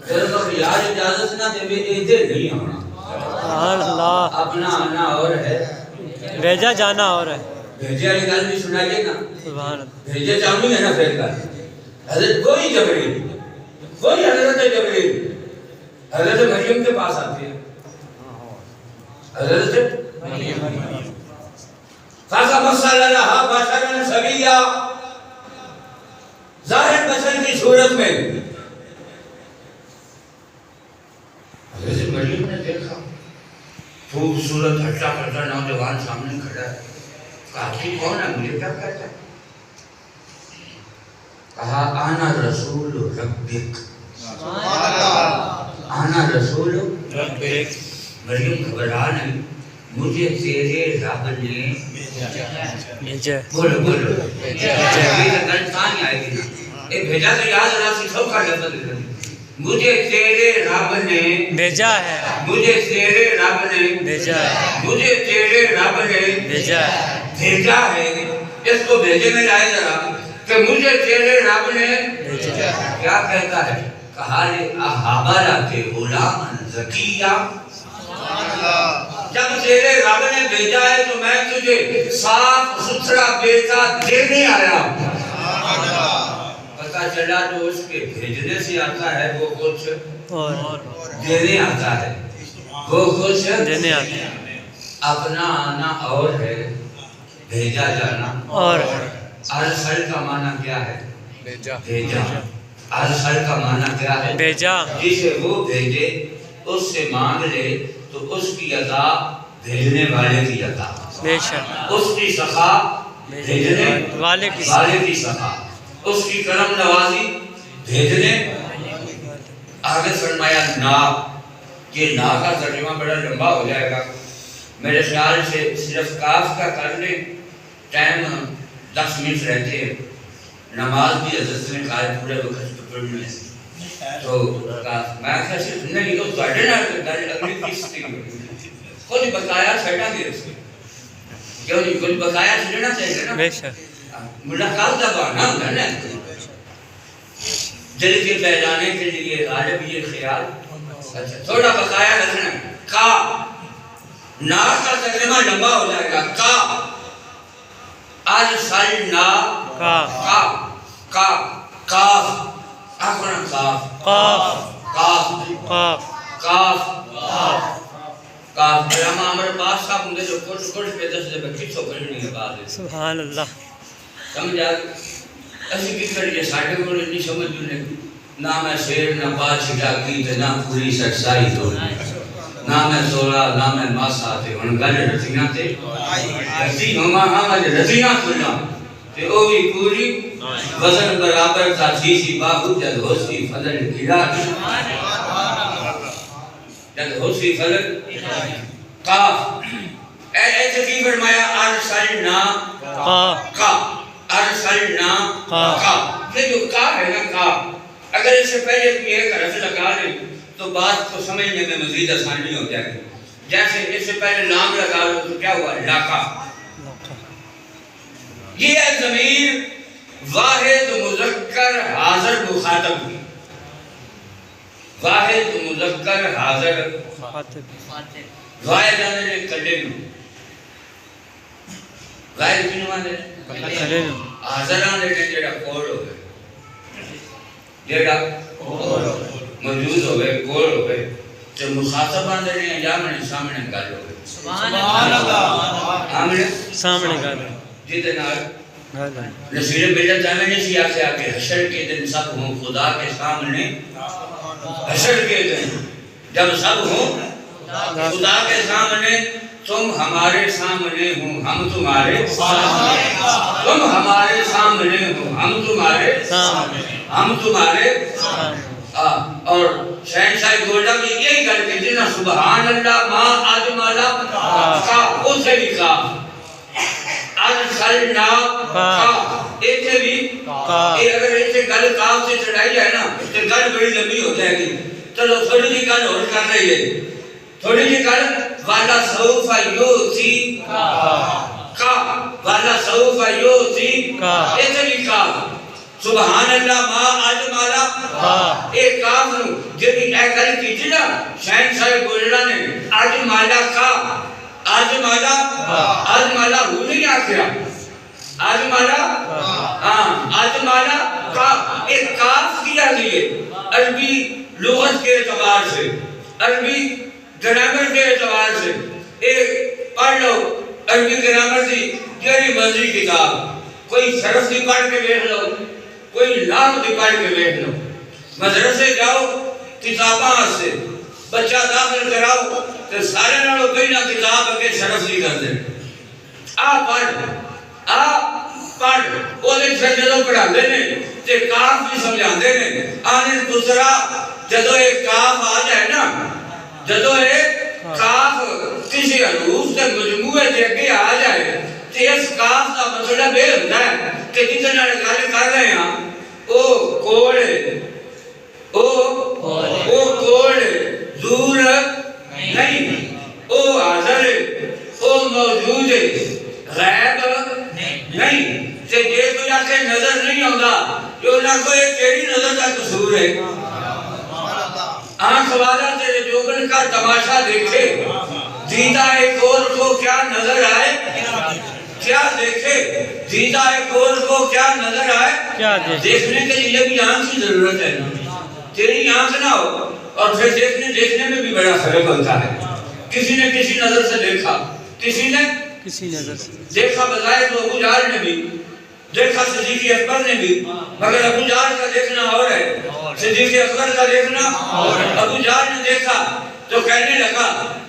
پھر تو یار اجازت نہ دے بھی ادھر نہیں ہونا سبحان اللہ اپنا آنا اور ہے بھیجا جانا اور ہے بھیجے والی گل بھی سنائیے نا سبحان اللہ بھیجے چاہوں ہے نا پھر کر حضرت کوئی جبریل کوئی حضرت جبریل حضرت مریم کے پاس آتے ہیں حضرت مریم خاصا مسئلہ رہا بشرن سویہ ظاہر بشر کی صورت میں حضرت مریم نے دیکھا خوبصورت ہٹا کٹا نوجوان سامنے کھڑا ہے کہا کہ کون ہے مجھے کیا کہتا ہے کہا آنا رسول ربک آنا رسول ربک مریم گھبرا نہیں مجھے تیرے رب نے بھیجا بولو بولو یہ گل کہاں آئے گی نا ایک بھیجا تو یاد رہا سی سب کا لفظ مجھے تیرے رب نے بھیجا ہے مجھے تیرے رب نے بھیجا ہے مجھے تیرے رب نے بھیجا ہے بھیجا ہے اس کو بھیجے میں لائے ذرا کہ مجھے تیرے رب نے کیا کہتا ہے کہا لے احابرہ کے غلام زکیہ جب تیرے رب نے بھیجا ہے تو میں تجھے صاف ستھرا بیٹا دینے آیا. پتہ چلا جو اس کے بھیجنے سے آتا ہے وہ کچھ دینے آتا ہے. وہ کچھ دینے آتا ہے. اپنا آنا اور ہے، بھیجا جانا اور. ارسل کا معنی کیا ہے؟ بھیجا. ارسل کا معنی کیا ہے؟ بھیجا. جسے وہ بھیجے اس سے مانگ لے تو اس کی عطا بھیجنے والے کی عطا. اس کی سخا بھیجنے والے کی سخا. اس کی کرم نوازی بھیجنے. آگے فرمایا نا. یہ نا کا ترجمہ بڑا لمبا ہو جائے گا، میرے خیال سے صرف کاف کا کر لیں، ٹائم 10 منٹ رہتے ہیں. نماز بھی حضرت نے کہا پورے وقت پڑھنے تو میں کہا صرف نہیں تو تھوڑے نال گل اگلی قسط کی خود بقایا چھڑا گے اس کو کیوں نہیں کچھ بقایا چھڑنا چاہیے نا. بے شک ملاقات کا بہانا ہوتا ہے نا دل کے بہلانے کے لیے. غالب یہ خیال اچھا تھوڑا بقایا رکھنا. کا نا کا ترجمہ لمبا ہو جائے گا. کا ارسلنا کا کاف اپنا کاف علامہ عمر پاس صاحب ہوں جو کچھ پہ دس دے بچی تو پڑھنی ہے بات. سبحان اللہ. سمجھا اسی کی کریے ساڑھے کو نہیں سمجھ نہیں. نہ میں شیر نہ بادشاہ کی نہ پوری سچائی تو نہ میں سولا نہ میں ماسا تھے ان گل رسیاں تھے رسی ہما ہاں رسیاں کھلا تے او بھی پوری وزن برابر تھا. سی باہو جد ہوسی فضل الہی جد ہوسی فضل قاف. ایسے کی فرمایا ارسلنا کا ارسلنا کا. یہ جو کا ہے نا کا اگر اس سے پہلے کوئی ایک حرف لگا لیں تو بات کو سمجھنے میں مزید آسانی ہو جائے گی. جیسے اس سے پہلے نام لگا لو تو کیا ہوا لاکا. یہ ہے ضمیر واحد مذکر حاضر مخاطب کی. واحد مذکر حاضر واحد آنے کلیم واحد کنو آنے حاضر آنے جیڑا کول ہو گئے جیڑا موجود ہو گئے کول ہو گئے تو مخاطب آنے نے جامنے سامنے گل ہو گئے. سبحان اللہ. آمنے سامنے گل جیتے نال نصیر ملت آمیں نہیں سی آکے آکے حشر کے دن سب ہوں خدا کے سامنے. حشر کے دن جب سب ہوں خدا کے سامنے تم ہمارے سامنے ہوں ہم تمہارے سامنے. تم ہمارے سامنے ہوں ہم تمہارے سامنے. ہم تمہارے اور شہنشاہ گولڈا بھی یہی کر کے جنا سبحان اللہ ما اجمالا کا اسے بھی کہا ارسلنا کا ایسے بھی اگر ایسے گل کاف سے چڑھائی جائے نا تو گل بڑی لمبی ہو جائے گی. چلو تھوڑی جی گل اور کر رہی ہے تھوڑی جی گل والا سوف یوتی کا والا سوف یوتی ایسے بھی کہا سبحان اللہ ما اجمالا ایک کاف نو جبی اے گل کی جنا شہنشاہ گولڈا نے اجمالا کا اجمالا اجمالا ہو نہیں آکھیا اجمالا اجمالا کا ایک کاف کیا لیے عربی لغت کے اعتبار سے عربی گرامر کے اعتبار سے ایک پڑھ لو عربی گرامر دی جیڑی مرضی کتاب کوئی صرف دی پڑھ کے دیکھ لو کوئی لام دی پڑھ کے دیکھ لو. مدرسے جاؤ کتاباں سے بچہ داخل کراؤ تو سارے نالوں پہلا کتاب اگے شرف دی کر دے. پڑھ وہ دن سے جدو پڑھا دے نے تے کاف بھی سمجھا دے نے آنے دوسرا جدو ایک کاف آ جائے نا جدو ایک کاف کسی حروف سے مجموعے دے کے آ جائے تے اس کاف کا مطلب یہ ہوتا ہے کہ جتنا گل کر رہے ہیں او کوڑ او کوڑ دور نہیں او حاضر او موجود غیب نہیں. تے جے کوئی آکے نظر نہیں ہوگا جو نہ کوئی تیری نظر کا قصور ہے آنکھ والا تیرے جوبن کا تماشا دیکھے، دیدہ ایک اور کو کیا نظر آئے، کیا دیکھے، دیدہ ایک اور کو کیا نظر آئے۔ دیکھنے کے لیے بھی آنکھ کی ضرورت ہے نا، تیری آنکھ نہ ہو اور پھر دیکھنے میں بھی بڑا فرق ہوتا ہے۔ کسی نے کسی نظر سے دیکھا، کسی نے کسی نظر سے دیکھا، بظاہر تو ابو جہل نے بھی دیکھا، صدیق اکبر نے بھی، مگر ابو جہل کا دیکھنا اور ہے، صدیق اکبر کا دیکھنا اور ہے۔ ابو جہل نے دیکھا تو کہنے لگا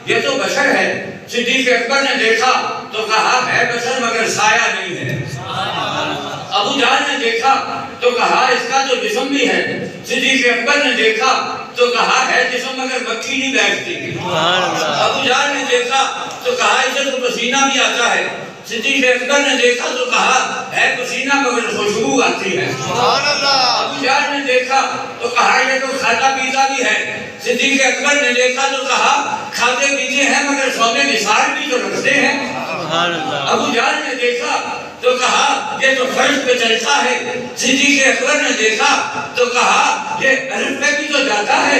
یہ تو بشر ہے، صدیق اکبر نے دیکھا تو کہا ہے بشر مگر سایہ نہیں ہے۔ ابو جہل نے دیکھا تو کہا اس کا تو جسم بھی ہے، صدیق اکبر نے دیکھا تو کہا ہے جسم مگر مکھی نہیں بیٹھتی۔ ابو جہل نے دیکھا تو کہا اسے تو پسینہ بھی آتا ہے، صدیق اکبر نے دیکھا تو کہا ہے پسینہ مگر خوشبو آتی ہے۔ ابو جہل نے دیکھا تو کہا یہ تو کھاتا پیتا بھی ہے، صدیق اکبر نے دیکھا تو کہا کھاتے پیتے ہیں مگر سونے نثار بھی تو رکھتے ہیں۔ ابو جہل نے دیکھا تو کہا یہ تو فرش پہ چلتا ہے، صدیق اکبر نے دیکھا تو کہا یہ الف پہ بھی تو جاتا ہے۔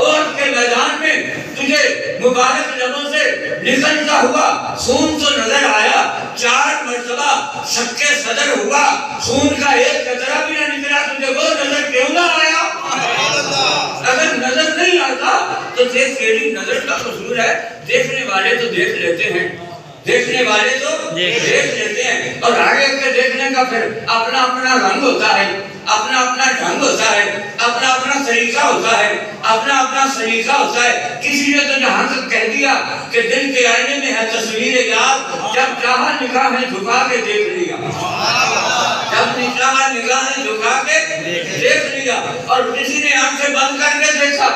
اور کے میدان میں تجھے مبارک لبوں سے نکلتا ہوا خون تو نظر آیا، 4 مرتبہ شق صدر ہوا، خون کا ایک قطرہ بھی نہ نکلا، تجھے وہ نظر کیوں نہ آیا؟ اگر نظر نہیں آتا تو تیری نظر کا قصور ہے، دیکھنے والے تو دیکھ لیتے ہیں، دیکھنے والے تو دیکھ لیتے ہیں، اور آگے کے دیکھنے کا پھر اپنا اپنا رنگ ہوتا ہے، اپنا اپنا ڈھنگ ہوتا ہے، اپنا اپنا طریقہ ہوتا ہے، اپنا اپنا سلیقہ ہوتا ہے۔ کسی نے تو جہاں تک کہہ دیا کہ دل کے آئینے میں ہے تصویر یار، جب چاہا نگاہیں جھکا کے دیکھ لیا، جب چاہا نگاہیں جھکا کے دیکھ لیا۔ اور کسی نے آنکھیں بند کر کے دیکھا،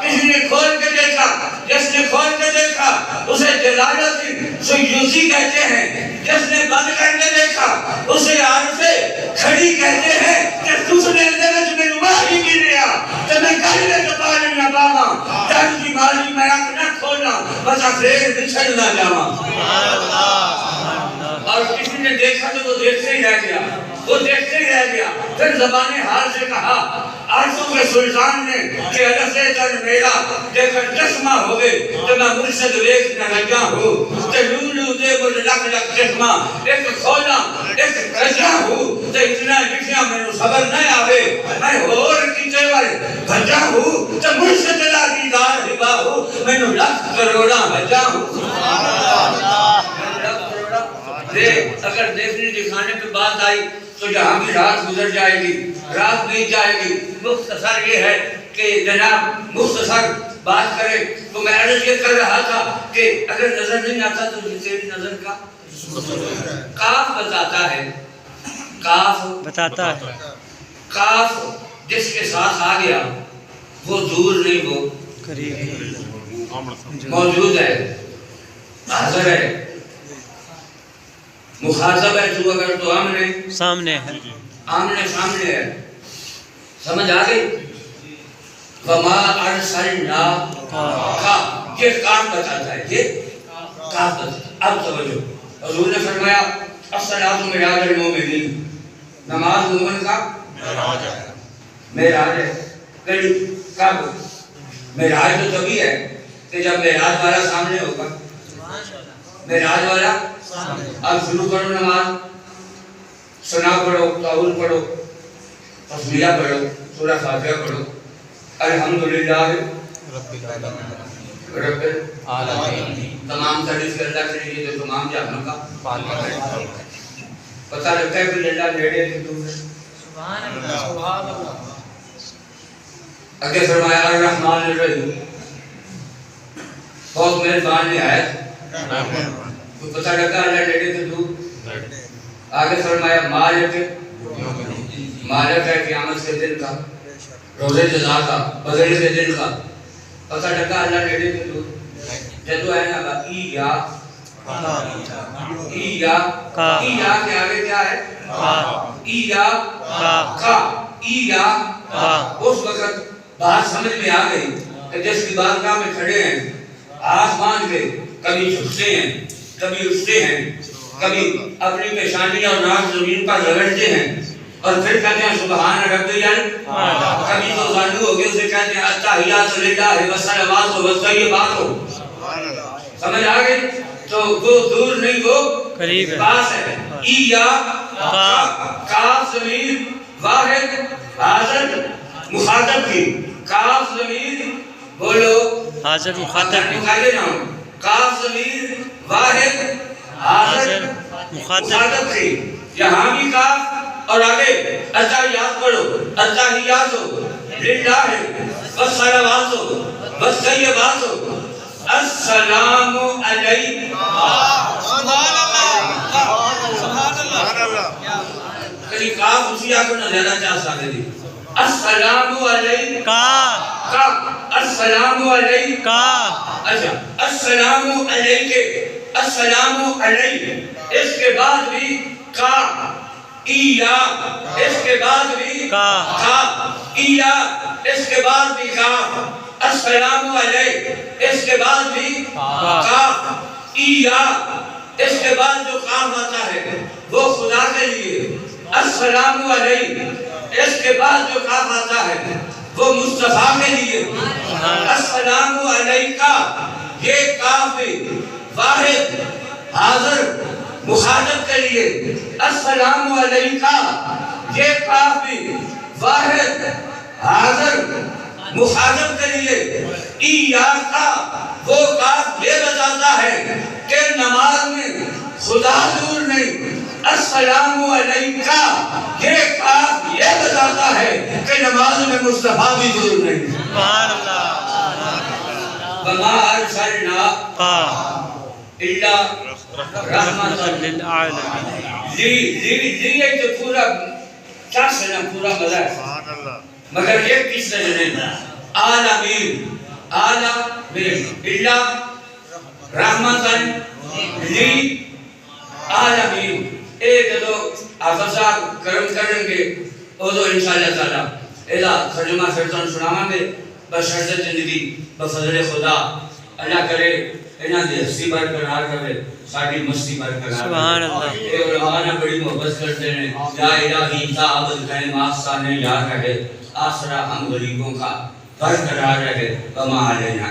کسی نے کھول کے دیکھا، جس نے کھول کے دیکھا اسے جلالت سیوسی کہتے ہیں، جس نے بند کر کے دیکھا اسے عارف کھڑی کہتے ہیں۔ کہ تُس نے اندرج میں نماہی بھی لیا کہ میں کہنے کے پانے نہ باما، جان کی مالی میں آنکھ نہ کھولا بس افریر بچھل نہ جاما۔ اور کسی نے دیکھا تو وہ دیکھتے ہی رہ گیا، وہ دیکھتے ہی رہ گیا۔ پھر زبان حال سے کہا عرشوں کے سلطان نے کہ الفے تن میرا دیکھ کر چشمہ ہو گئے تو میں مرشد ویک نہ لگا ہوں، کہ لولو دے بل لکھ لکھ چشمہ ایک کھولا ایک کجا ہوں، تو اتنا لکھیا میں نے صبر نہ آوے، میں اور کی تیور بھجا ہوں، تو مرشد لا دیدار ہبا ہوں، میں نے لکھ کروڑا بھجا ہوں۔ اگر دیکھنے دکھانے پہ بات آئی تو جہاں بھی رات گزر جائے گی، رات بیت جائے گی۔ مختصر یہ ہے کہ جناب مختصر بات کرے تو میں عرض یہ کر رہا تھا کہ اگر نظر نہیں آتا تو تیری نظر کا کاف بتاتا ہے، کاف بتاتا ہے، کاف جس کے ساتھ آ گیا وہ دور نہیں، وہ قریب موجود ہے، حاضر ہے، مخاطب ہے تو اگر تو آمنے سامنے ہے، آمنے سامنے ہے، سمجھ آ گئی؟ وَمَا أَرْسَلْنَا کا یہ کام بتاتا ہے، یہ کام بتاتا ہے۔ اب توجہ، حضور نے فرمایا الصلاۃ معراج المومنین، نماز مومن کا معراج ہے۔ کب معراج تو تبھی ہے کہ جب معراج والا سامنے ہوگا، معراج والا۔ اب شروع کرو نماز، ثنا پڑھو، تعوذ پڑھو، تسمیہ پڑھو، سورہ فاتحہ پڑھو، الحمدللہ رب العالمین، تمام تعریف اللہ کے لیے جو تمام جہان کا پتہ لگتا ہے کہ اللہ نیڑے کی دور ہے۔ سبحان اللہ، سبحان اللہ۔ آگے فرمایا الرحمن الرحیم، بہت مہربان نہایت، تو پتہ لگا اللہ نیڑے کی دور۔ آگے فرمایا مالک، مالک ہے قیامت کے دن کا، روز جزا کا، بدل کے دن کا، پتہ لگا اللہ نیڑے کے دور۔ جدو ہے نا ایا، ایا ایا کے آگے کیا ہے؟ ایا کا، ایا اس وقت بات سمجھ میں آ گئی کہ جس کی بارگاہ میں کھڑے ہیں، آسمان کے کبھی جھکتے ہیں، کبھی اٹھتے ہیں، کبھی اپنی پیشانی اور ناک زمین پر رگڑتے ہیں، اور پھر کہتے ہیں سبحان ربی کبھی تو ظالم ہو گئے اسے کہتے ہیں التحیات للہ والصلوات والطیبات سمجھ آ گئی تو وہ دور نہیں وہ قریب ہے پاس ہے ایا کاف ضمیر واحد حاضر مخاطب کی کاف ضمیر بولو حاضر مخاطب کی مخاطب نہ کاف ضمیر واحد حاضر مخاطب کی یہاں بھی کاف اور آگے التحیات پڑھو التحیات للہ والصلوات والطیبات السلام علیکم سبحان اللہ سبحان اللہ کلی کاف اسی آگے نہ زیادہ چاہ سکتے دی السلام علیکم کا السلام علیکم اچھا السلام علیکم السلام علیکم اس کے بعد بھی کا ایا اس کے بعد بھی کا ایا اس کے بعد بھی کا السلام علیکم اس کے بعد بھی کاف ایا اس کے بعد جو کاف آتا ہے وہ خدا کے لیے السلام علیکم اس کے بعد جو کاف آتا ہے وہ مصطفیٰ کے لیے السلام علیکہ یہ کاف بھی واحد حاضر مخاطب کے لیے السلام علیکہ یہ کاف بھی واحد حاضر مخاطب کے لیے ایاکا وہ کاف یہ بتاتا ہے کہ نماز میں خدا دور نہیں السلام علیکہ یہ کاف یہ بتاتا ہے کہ نماز میں مصطفیٰ بھی دور نہیں سبحان اللہ وما ارسلنا الا رحمۃ للعالمین یہ تو پورا کیا سنا پورا مزہ ہے مگر ایک کس سے نہیں عالمین عالمین الا رحمۃ للعالمین ایک تو افسا کرم کریں گے وہ تو انشاءاللہ تعالی ایلا ترجمہ فرزان سناواں گے بشرط زندگی بفضل خدا اللہ کرے انہاں دی ہستی برقرار کرے ساڈی مستی برقرار سبحان اللہ اے علماء نے بڑی محبت کرتے ہیں یا الہی تا عبد کلمات سانے یاد رہے آسرا ہم غریبوں کا برقرار رہے وما علینا